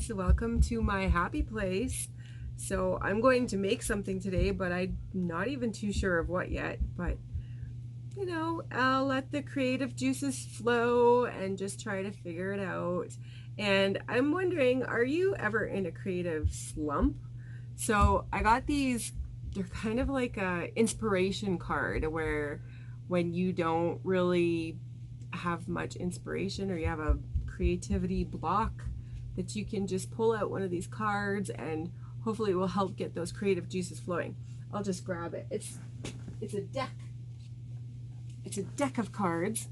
guys, welcome to my happy place. So I'm going to make something today, but I'm not even too sure of what yet, but you know, I'll let the creative juices flow and just try to figure it out. And I'm wondering, are you ever in a creative slump? So I got these, they're kind of like a inspiration card where when you don't really have much inspiration or you have a creativity block, that you can just pull out one of these cards and hopefully it will help get those creative juices flowing. I'll just grab it. It's a deck. It's a deck of cards.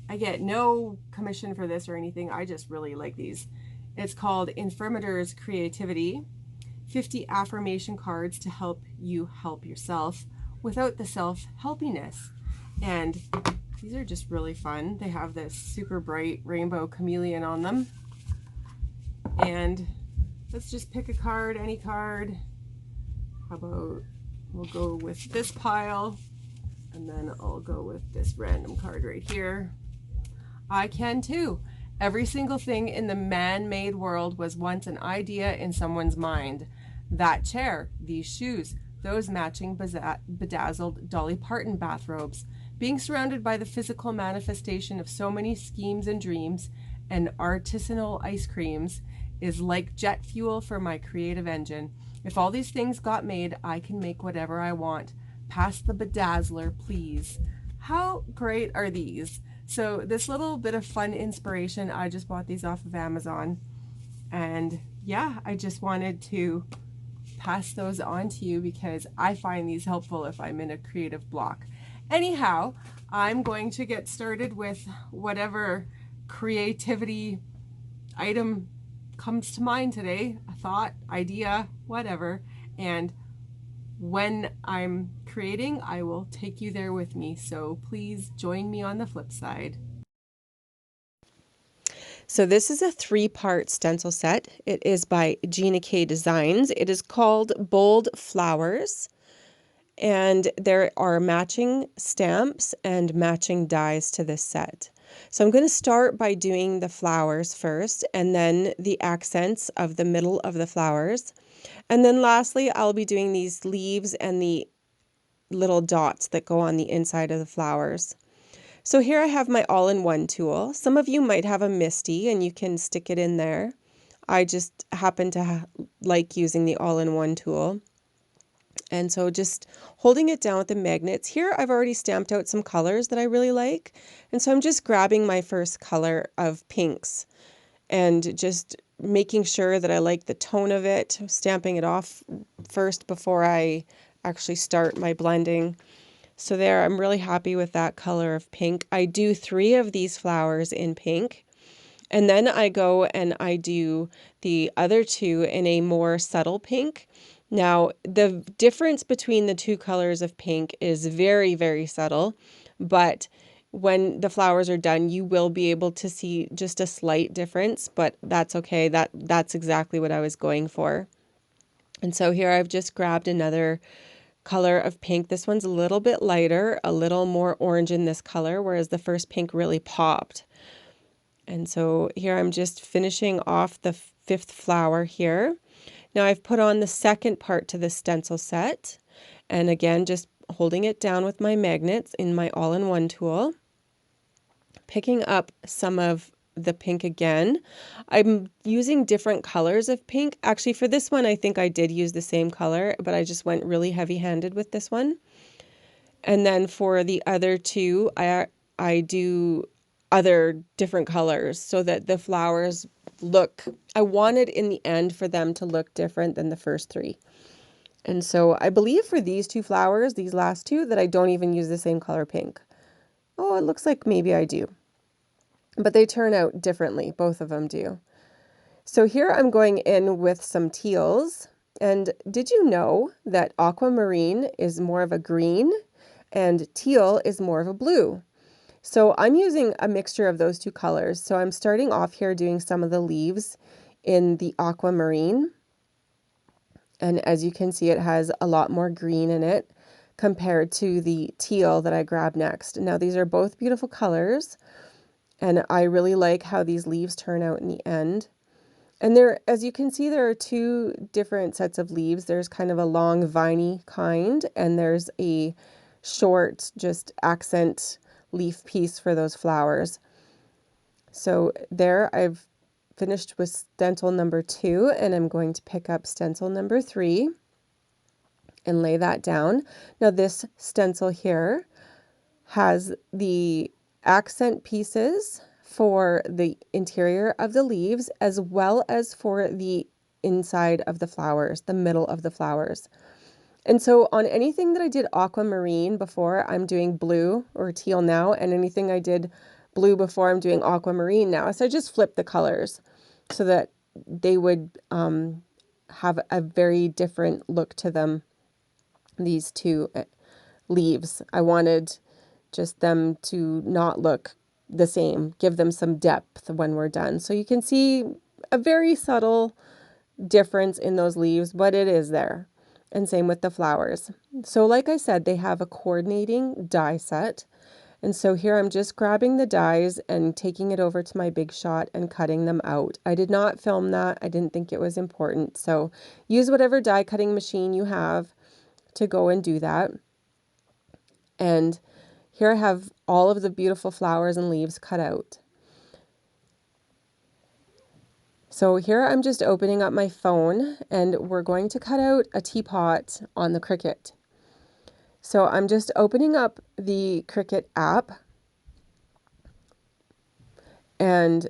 I get no commission for this or anything. I just really like these. It's called Infirmator's Creativity. 50 affirmation cards to help you help yourself without the self-helpiness. And these are just really fun. They have this super bright rainbow chameleon on them. And let's just pick a card, any card. How about we'll go with this pile, and then I'll go with this random card right here. I can too. Every single thing in the man-made world was once an idea in someone's mind. That chair, these shoes, those matching bedazzled Dolly Parton bathrobes. Being surrounded by the physical manifestation of so many schemes and dreams and artisanal ice creams is like jet fuel for my creative engine. If all these things got made, I can make whatever I want. Pass the bedazzler, please. How great are these? So this little bit of fun inspiration, I just bought these off of Amazon. And yeah, I just wanted to pass those on to you because I find these helpful if I'm in a creative block. Anyhow, I'm going to get started with whatever creativity item comes to mind today, a thought, idea, whatever. And when I'm creating, I will take you there with me. So please join me on the flip side. So this is a 3-part stencil set. It is by Gina K Designs. It is called Bold Flowers. And there are matching stamps and matching dies to this set. So I'm going to start by doing the flowers first, and then the accents of the middle of the flowers. And then lastly, I'll be doing these leaves and the little dots that go on the inside of the flowers. So here I have my all-in-one tool. Some of you might have a MISTI and you can stick it in there. I just happen to like using the all-in-one tool. And so just holding it down with the magnets. Here I've already stamped out some colors that I really like. And so I'm just grabbing my first color of pinks and just making sure that I like the tone of it, stamping it off first before I actually start my blending. So there, I'm really happy with that color of pink. I do 3 of these flowers in pink. And then I go and I do the other 2 in a more subtle pink. Now, the difference between the 2 colors of pink is very, very subtle, but when the flowers are done, you will be able to see just a slight difference, but that's okay. That's exactly what I was going for. And so here I've just grabbed another color of pink. This one's a little bit lighter, a little more orange in this color, whereas the first pink really popped. And so here I'm just finishing off the 5th flower here. Now I've put on the second part to the stencil set, and again just holding it down with my magnets in my all-in-one tool, picking up some of the pink again. I'm using different colors of pink. Actually, for this one I think I did use the same color, but I just went really heavy-handed with this one. And then for the other 2, I do other different colors so that the flowers look, I wanted in the end for them to look different than the first 3. And so I believe for these 2 flowers, these last 2, that I don't even use the same color pink. Oh, it looks like maybe I do. But they turn out differently, both of them do. So here I'm going in with some teals. And did you know that aquamarine is more of a green and teal is more of a blue? So I'm using a mixture of those 2 colors. So I'm starting off here doing some of the leaves in the aquamarine. And as you can see, it has a lot more green in it compared to the teal that I grabbed next. Now these are both beautiful colors, and I really like how these leaves turn out in the end. And there, as you can see, there are two different sets of leaves. There's kind of a long viney kind, and there's a short, just accent leaf piece for those flowers. So there I've finished with stencil number 2, and I'm going to pick up stencil number 3 and lay that down. Now this stencil here has the accent pieces for the interior of the leaves as well as for the inside of the flowers, the middle of the flowers. And so on anything that I did aquamarine before, I'm doing blue or teal now, and anything I did blue before, I'm doing aquamarine now. So I just flipped the colors so that they would have a very different look to them, these two leaves. I wanted just them to not look the same, give them some depth when we're done. So you can see a very subtle difference in those leaves, but it is there. And same with the flowers. So like I said, they have a coordinating die set. And so here I'm just grabbing the dies and taking it over to my Big Shot and cutting them out. I did not film that. I didn't think it was important. So use whatever die cutting machine you have to go and do that. And here I have all of the beautiful flowers and leaves cut out. So here I'm just opening up my phone and we're going to cut out a teapot on the Cricut. So I'm just opening up the Cricut app and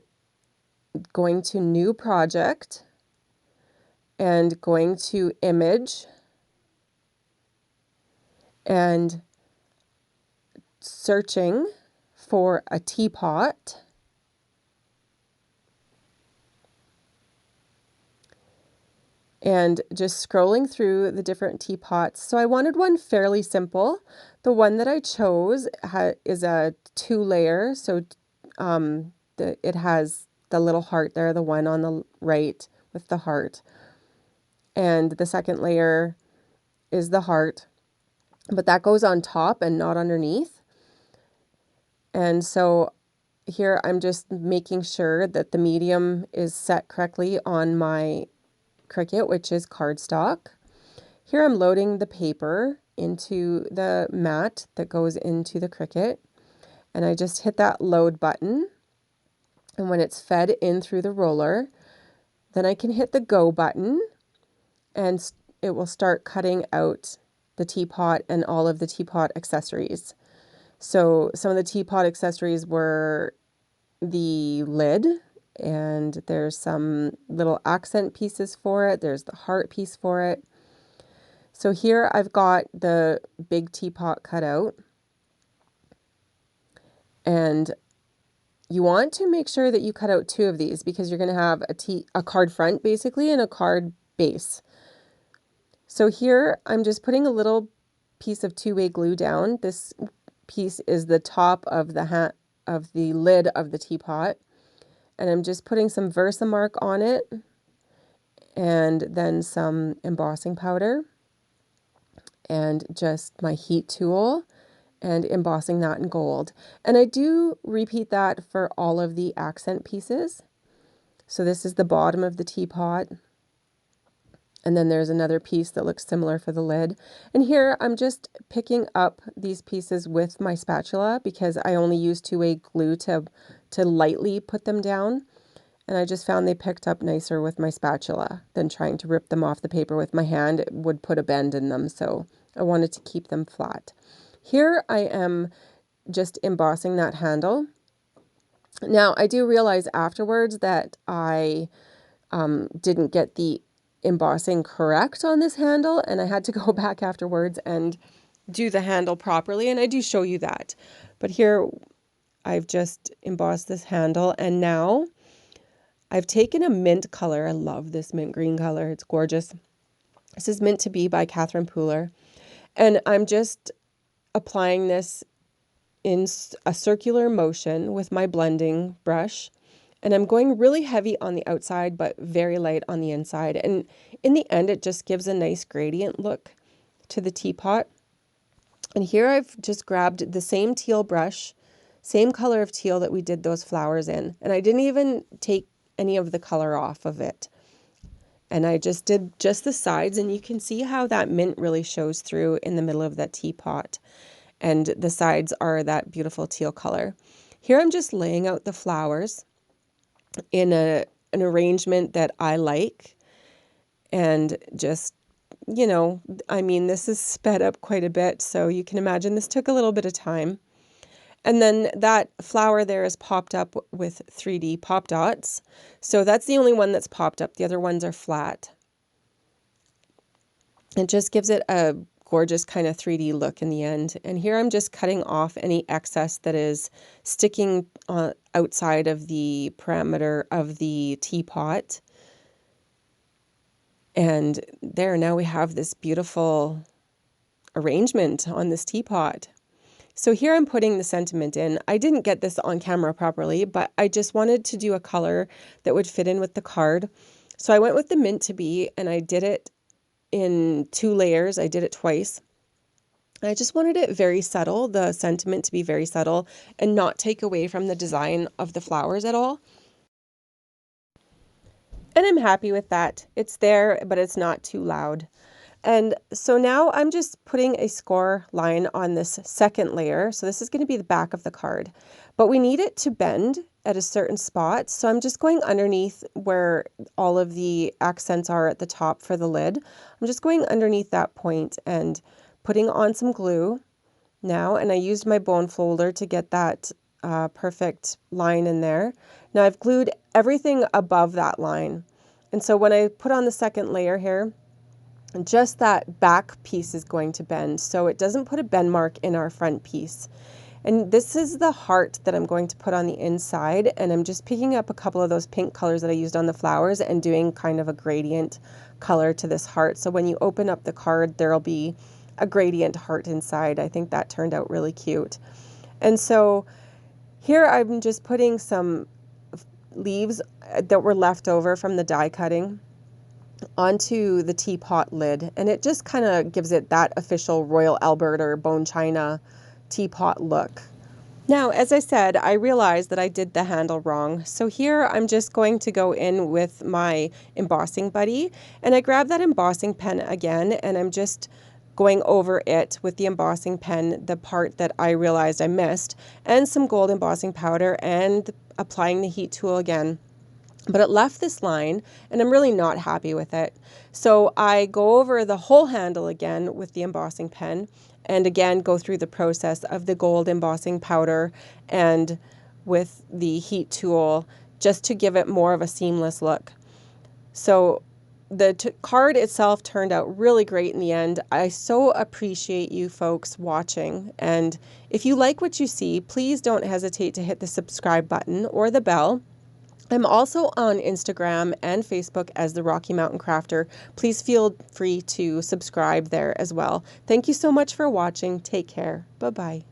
going to new project and going to image and searching for a teapot. And just scrolling through the different teapots. So I wanted one fairly simple. The one that I chose is a 2-layer. So it has the little heart there, the one on the right with the heart. And the second layer is the heart, but that goes on top and not underneath. And so here I'm just making sure that the medium is set correctly on my Cricut, which is cardstock. Here I'm loading the paper into the mat that goes into the Cricut, and I just hit that load button, and when it's fed in through the roller, then I can hit the go button and it will start cutting out the teapot and all of the teapot accessories. So some of the teapot accessories were the lid, and there's some little accent pieces for it. There's the heart piece for it. So here I've got the big teapot cut out, and you want to make sure that you cut out 2 of these because you're going to have a card front basically and a card base. So here I'm just putting a little piece of 2-way glue down. This piece is the top of the lid of the teapot. And I'm just putting some Versamark on it and then some embossing powder and just my heat tool and embossing that in gold. And I do repeat that for all of the accent pieces. So this is the bottom of the teapot. And then there's another piece that looks similar for the lid. And here I'm just picking up these pieces with my spatula because I only use 2-way glue to lightly put them down. And I just found they picked up nicer with my spatula than trying to rip them off the paper with my hand. It would put a bend in them, so I wanted to keep them flat. Here I am just embossing that handle. Now I do realize afterwards that I didn't get the embossing correct on this handle, and I had to go back afterwards and do the handle properly, and I do show you that. But here I've just embossed this handle, and now I've taken a mint color. I love this mint green color. It's gorgeous. This is Mint to Be by Catherine Pooler. And I'm just applying this in a circular motion with my blending brush. And I'm going really heavy on the outside, but very light on the inside. And in the end, it just gives a nice gradient look to the teapot. And here I've just grabbed the same teal brush, same color of teal that we did those flowers in. And I didn't even take any of the color off of it. And I just did just the sides, and you can see how that mint really shows through in the middle of that teapot. And the sides are that beautiful teal color. Here I'm just laying out the flowers in an arrangement that I like, and just, you know, I mean, this is sped up quite a bit, so you can imagine this took a little bit of time. And then that flower there is popped up with 3D pop dots. So that's the only one that's popped up. The other ones are flat. It just gives it a gorgeous kind of 3D look in the end. And here I'm just cutting off any excess that is sticking outside of the parameter of the teapot. And there, now we have this beautiful arrangement on this teapot. So here I'm putting the sentiment in. I didn't get this on camera properly, but I just wanted to do a color that would fit in with the card. So I went with the mint to be, and I did it in 2 layers. I did it twice. I just wanted it very subtle, the sentiment to be very subtle and not take away from the design of the flowers at all. And I'm happy with that. It's there, but it's not too loud. And so now I'm just putting a score line on this second layer. So this is going to be the back of the card, but we need it to bend at a certain spot. So I'm just going underneath where all of the accents are at the top for the lid. I'm just going underneath that point and putting on some glue now. And I used my bone folder to get that perfect line in there. Now I've glued everything above that line. And so when I put on the second layer here, just that back piece is going to bend, so it doesn't put a bend mark in our front piece. And this is the heart that I'm going to put on the inside, and I'm just picking up a couple of those pink colors that I used on the flowers and doing kind of a gradient color to this heart. So when you open up the card, there'll be a gradient heart inside. I think that turned out really cute. And so here I'm just putting some leaves that were left over from the die cutting onto the teapot lid, and it just kind of gives it that official Royal Albert or bone china teapot look. Now, as I said, I realized that I did the handle wrong. So here I'm just going to go in with my embossing buddy, and I grab that embossing pen again, and I'm just going over it with the embossing pen, the part that I realized I missed, and some gold embossing powder, and applying the heat tool again. But it left this line, and I'm really not happy with it. So I go over the whole handle again with the embossing pen, and again go through the process of the gold embossing powder and with the heat tool, just to give it more of a seamless look. So the card itself turned out really great in the end. I so appreciate you folks watching, and if you like what you see, please don't hesitate to hit the subscribe button or the bell. I'm also on Instagram and Facebook as the Rocky Mountain Crafter. Please feel free to subscribe there as well. Thank you so much for watching. Take care. Bye-bye.